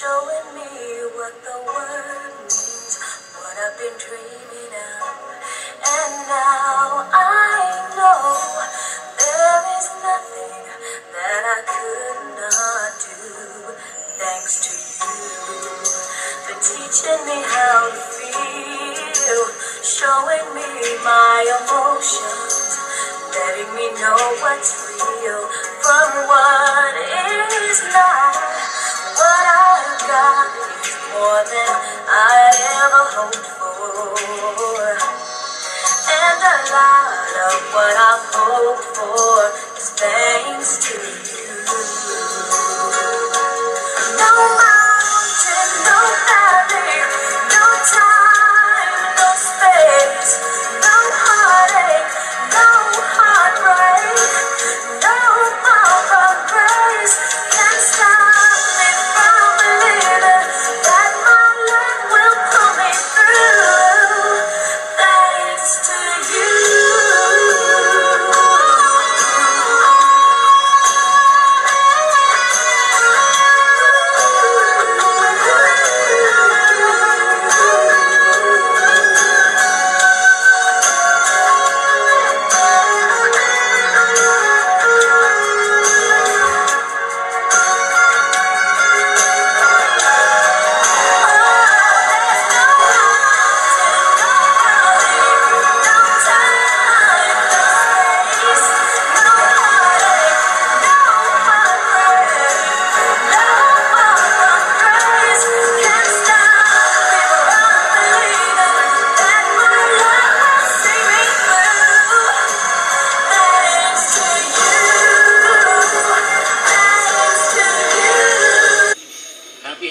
showing me what the word means, what I've been dreaming of. And now I know there is nothing that I could not do, thanks to you for teaching me how to feel, showing me my emotions, letting me know what's real from what is not. What I've got is more than I ever hoped for, and a lot of what I've hoped for is thanks to you. No mountain, no valley, no time, no space, no heartache, no heartbreak, no power of grace can stop me from believing that my love will pull me through, thanks to you.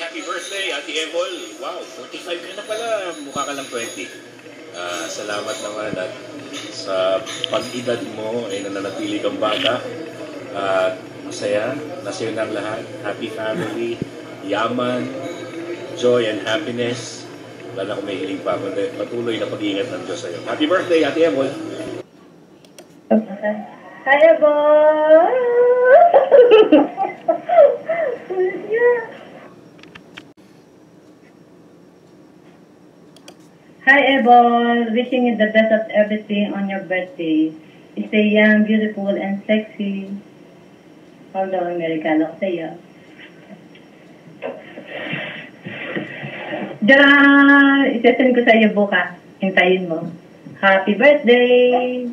Happy birthday, Ate Evol. Wow, 45 ka na pala. Mukha ka lang 20. Salamat naman at sa pag-edad mo ay nananatili kang bata. At masaya, nasa'yo ng lahat. Happy family, yaman, joy and happiness. Wala na kung may hiling pa. Patuloy na pag-iingat ng Diyos sa'yo. Happy birthday, Ate Evol. Hi, Evol! Hi, Ebol. Wishing you the best of everything on your birthday. Stay young, beautiful, and sexy. Hold on, Americano ko sa'yo. Diyan! Isesend ko sa'yo bukas. Hintayin mo. Happy birthday!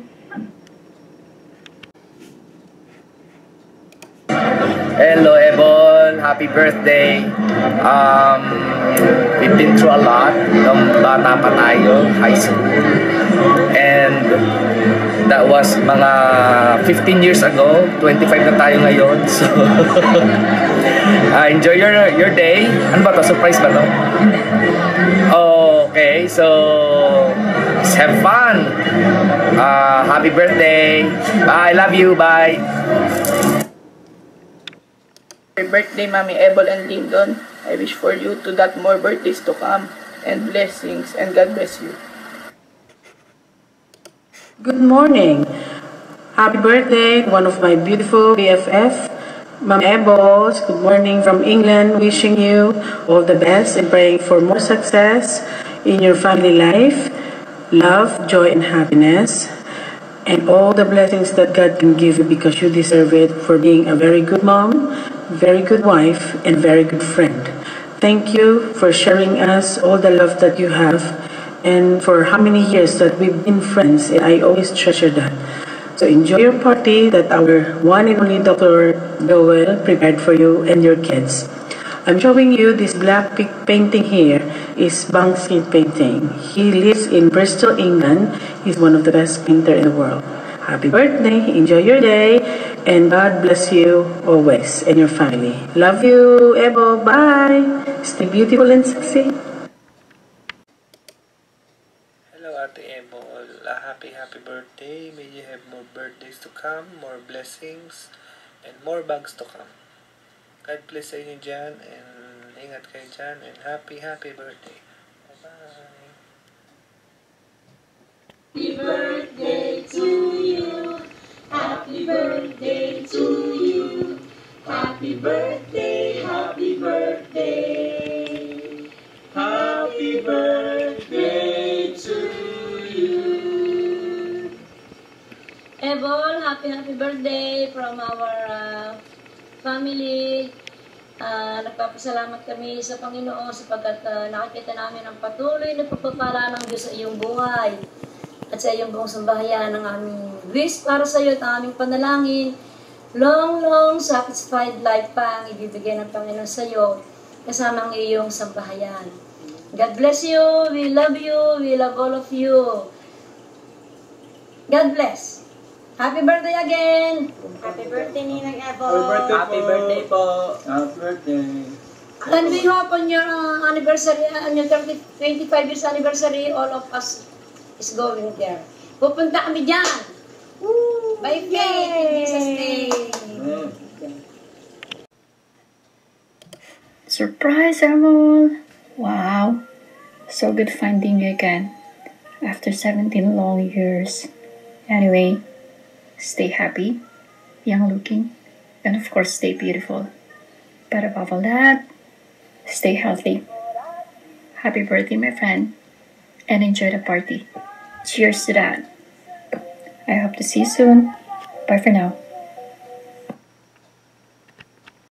Hello, Ebol. Happy birthday. We've been through a lot nung bata pa tayo, high school. And that was mga 15 years ago. 25 na tayo ngayon. So, enjoy your day. Ano ba to? Surprise ba to? Okay, so have fun. Happy birthday. Bye. Love you. Bye. Happy birthday, Mami Ebol and Lyndon. I wish for you to that more birthdays to come and blessings, and God bless you. Good morning. Happy birthday, one of my beautiful BFF, Mami Ebols. Good morning from England. Wishing you all the best and praying for more success in your family life, love, joy, and happiness, and all the blessings that God can give you because you deserve it for being a very good mom, very good wife, and very good friend. Thank you for sharing us all the love that you have and for how many years that we've been friends, and I always treasure that. So enjoy your party that our one and only Dr. Joel prepared for you and your kids. I'm showing you this black pig painting here is Banksy painting. He lives in Bristol, England. He's one of the best painters in the world. Happy birthday, enjoy your day, and God bless you always and your family. Love you, Ebo. Bye. Stay beautiful and sexy. Hello, Ate Ebol. Happy birthday. May you have more birthdays to come, more blessings, and more bags to come. God bless sa inyo dyan, and ingat kayo dyan, and happy birthday. Bye-bye. Happy birthday to you. Happy birthday to you. Happy birthday, happy birthday. Ebol, happy birthday from our family. Nagpapasalamat kami sa Panginoon sapagkat nakikita namin ang patuloy na pagpapala ng Diyos sa iyong buhay at sa iyong buong sambahayan. Ang aming wish para sa iyo at ang aming panalangin, long, satisfied life pa ang ibibigay ng Panginoon sa iyo kasama ang iyong sambahayan. God bless you, we love all of you. God bless. Happy birthday again! Happy birthday, Ninang Ebo. Happy birthday po. Happy birthday. And we hope on your anniversary, on your 25 years anniversary, all of us is going there. Pupunta kami dyan. By faith in Jesus' name. Surprise, Emil! Wow, so good finding you again after 17 long years. Anyway, stay happy, young looking, and of course stay beautiful. But above all that, stay healthy. Happy birthday, my friend, and enjoy the party. Cheers to that. I hope to see you soon. Bye for now.